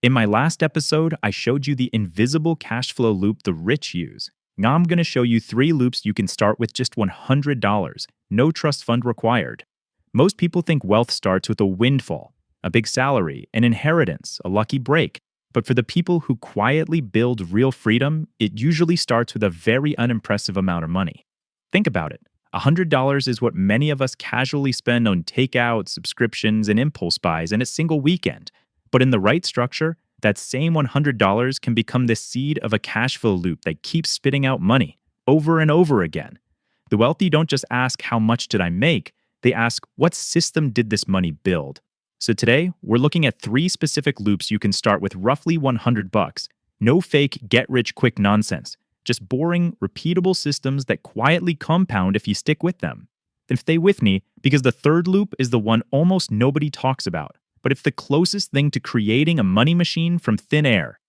In my last episode, I showed you the invisible cash flow loop the rich use. Now I'm going to show you 3 loops you can start with just $100, no trust fund required. Most people think wealth starts with a windfall, a big salary, an inheritance, a lucky break. But for the people who quietly build real freedom, it usually starts with a very unimpressive amount of money. Think about it. $100 is what many of us casually spend on takeout, subscriptions, and impulse buys in a single weekend. But in the right structure, that same $100 can become the seed of a cash flow loop that keeps spitting out money over and over again. The wealthy don't just ask, how much did I make? They ask, what system did this money build? So today, we're looking at 3 specific loops you can start with roughly $100. No fake get-rich-quick nonsense. Just boring, repeatable systems that quietly compound if you stick with them. Then stay with me, because the 3rd loop is the one almost nobody talks about, but it's the closest thing to creating a money machine from thin air.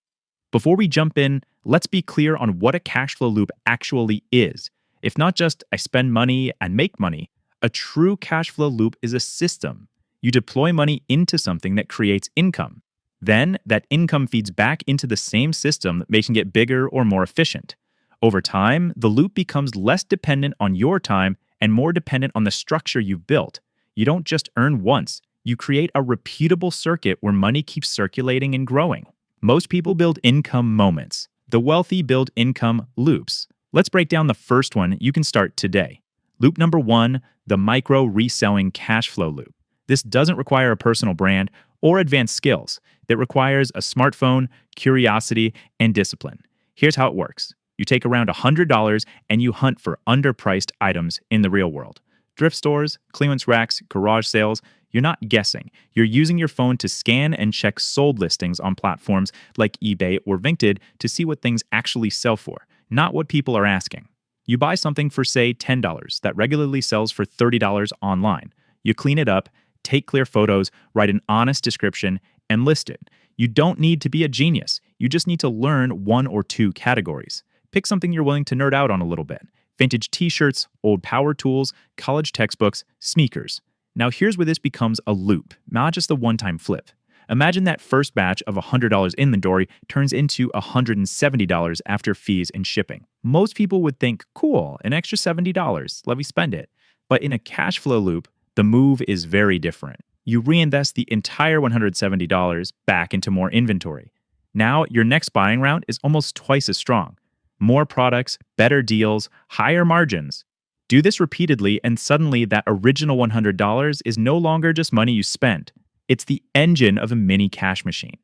Before we jump in, let's be clear on what a cash flow loop actually is. If not just I spend money and make money, a true cash flow loop is a system. You deploy money into something that creates income. Then, that income feeds back into the same system, making it bigger or more efficient. Over time, the loop becomes less dependent on your time and more dependent on the structure you've built. You don't just earn once. You create a repeatable circuit where money keeps circulating and growing. Most people build income moments. The wealthy build income loops. Let's break down the first one you can start today. Loop number 1, the micro reselling cash flow loop. This doesn't require a personal brand or advanced skills. It requires a smartphone, curiosity, and discipline. Here's how it works. You take around $100 and you hunt for underpriced items in the real world. Thrift stores, clearance racks, garage sales. You're not guessing. You're using your phone to scan and check sold listings on platforms like eBay or Vinted to see what things actually sell for, not what people are asking. You buy something for, say, $10 that regularly sells for $30 online. You clean it up, take clear photos, write an honest description, and list it. You don't need to be a genius. You just need to learn 1 or 2 categories. Pick something you're willing to nerd out on a little bit. Vintage t-shirts, old power tools, college textbooks, sneakers. Now here's where this becomes a loop, not just a one-time flip. Imagine that first batch of $100 inventory turns into $170 after fees and shipping. Most people would think, cool, an extra $70, let me spend it. But in a cash flow loop, the move is very different. You reinvest the entire $170 back into more inventory. Now, your next buying round is almost twice as strong. More products, better deals, higher margins. Do this repeatedly, and suddenly that original $100 is no longer just money you spent. It's the engine of a mini cash machine.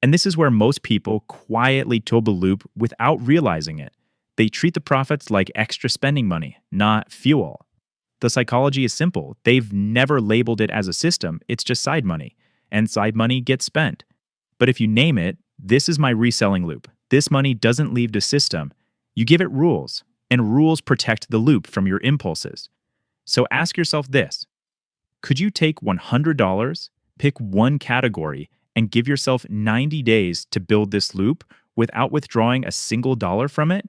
And this is where most people quietly tool the loop without realizing it. They treat the profits like extra spending money, not fuel. The psychology is simple. They've never labeled it as a system. It's just side money. And side money gets spent. But if you name it, this is my reselling loop. This money doesn't leave the system. You give it rules, and rules protect the loop from your impulses. So ask yourself this. Could you take $100, pick one category, and give yourself 90 days to build this loop without withdrawing a single dollar from it?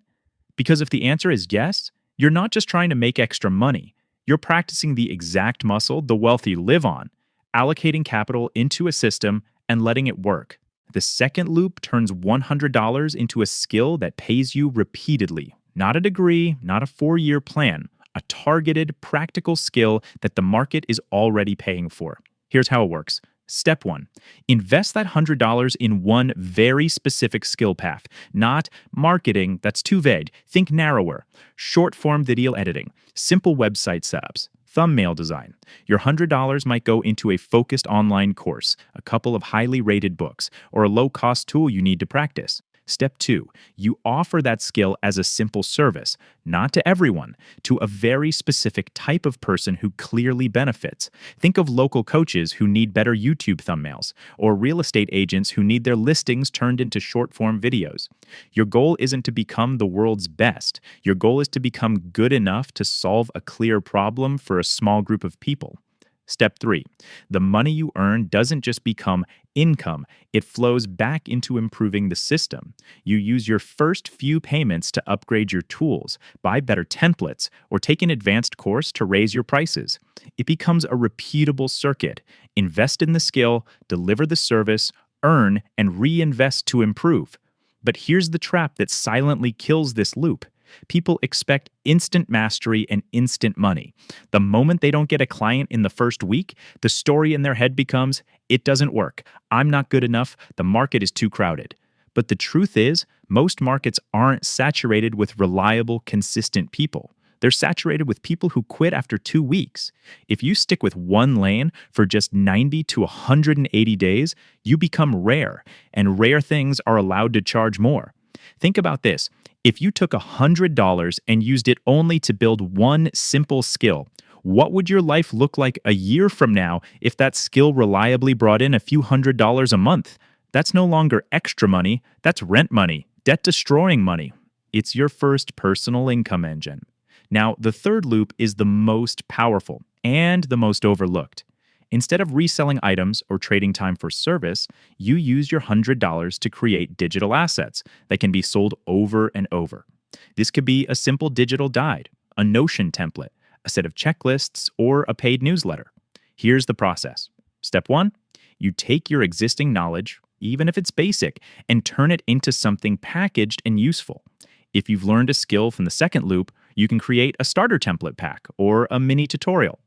Because if the answer is yes, you're not just trying to make extra money. You're practicing the exact muscle the wealthy live on, allocating capital into a system and letting it work. The second loop turns $100 into a skill that pays you repeatedly. Not a degree, not a 4-year plan, a targeted, practical skill that the market is already paying for. Here's how it works. Step 1, invest that $100 in one very specific skill path. Not marketing, that's too vague. Think narrower. Short-form video editing, simple website setups, thumbnail design. Your $100 might go into a focused online course, a couple of highly rated books, or a low-cost tool you need to practice. Step 2, you offer that skill as a simple service, not to everyone, to a very specific type of person who clearly benefits. Think of local coaches who need better YouTube thumbnails, or real estate agents who need their listings turned into short-form videos. Your goal isn't to become the world's best. Your goal is to become good enough to solve a clear problem for a small group of people. Step 3, the money you earn doesn't just become income, it flows back into improving the system. You use your first few payments to upgrade your tools, buy better templates, or take an advanced course to raise your prices. It becomes a repeatable circuit. Invest in the skill, deliver the service, earn, and reinvest to improve. But here's the trap that silently kills this loop. People expect instant mastery and instant money. The moment they don't get a client in the first week, the story in their head becomes, it doesn't work. I'm not good enough. The market is too crowded. But the truth is, most markets aren't saturated with reliable, consistent people. They're saturated with people who quit after 2 weeks. If you stick with one lane for just 90 to 180 days, you become rare, and rare things are allowed to charge more. Think about this. If you took $100 and used it only to build one simple skill, what would your life look like a year from now if that skill reliably brought in a few $100s a month? That's no longer extra money, that's rent money, debt-destroying money. It's your first personal income engine. Now, the third loop is the most powerful and the most overlooked. Instead of reselling items or trading time for service, you use your $100 to create digital assets that can be sold over and over. This could be a simple digital guide, a Notion template, a set of checklists, or a paid newsletter. Here's the process. Step 1, you take your existing knowledge, even if it's basic, and turn it into something packaged and useful. If you've learned a skill from the second loop, you can create a starter template pack or a mini tutorial.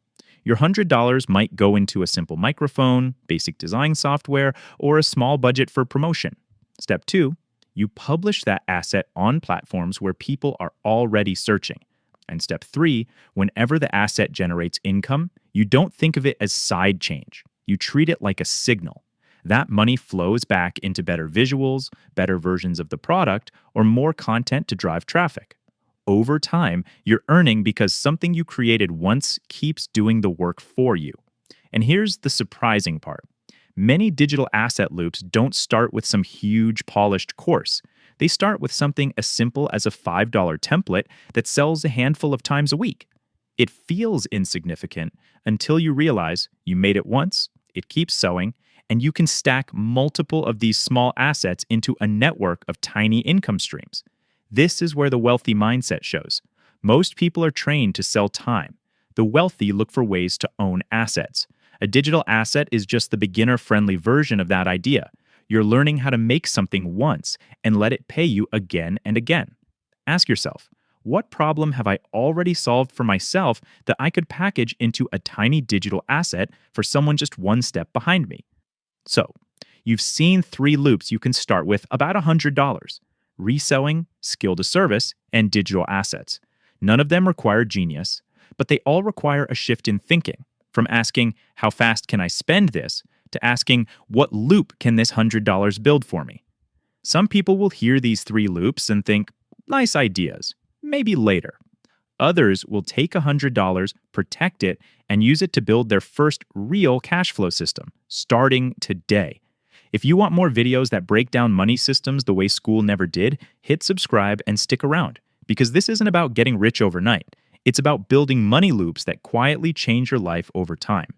Your $100 might go into a simple microphone, basic design software, or a small budget for promotion. Step 2, you publish that asset on platforms where people are already searching. And step 3, whenever the asset generates income, you don't think of it as side change. You treat it like a signal. That money flows back into better visuals, better versions of the product, or more content to drive traffic. Over time, you're earning because something you created once keeps doing the work for you. And here's the surprising part. Many digital asset loops don't start with some huge polished course. They start with something as simple as a $5 template that sells a handful of times a week. It feels insignificant until you realize you made it once, it keeps sewing, and you can stack multiple of these small assets into a network of tiny income streams. This is where the wealthy mindset shows. Most people are trained to sell time. The wealthy look for ways to own assets. A digital asset is just the beginner-friendly version of that idea. You're learning how to make something once and let it pay you again and again. Ask yourself, what problem have I already solved for myself that I could package into a tiny digital asset for someone just one step behind me? So, you've seen 3 loops you can start with about $100. Reselling, skill to service, and digital assets. None of them require genius, but they all require a shift in thinking, from asking, how fast can I spend this, to asking, what loop can this $100 build for me? Some people will hear these 3 loops and think, nice ideas, maybe later. Others will take $100, protect it, and use it to build their first real cash flow system, starting today. If you want more videos that break down money systems the way school never did, hit subscribe and stick around, because this isn't about getting rich overnight. It's about building money loops that quietly change your life over time.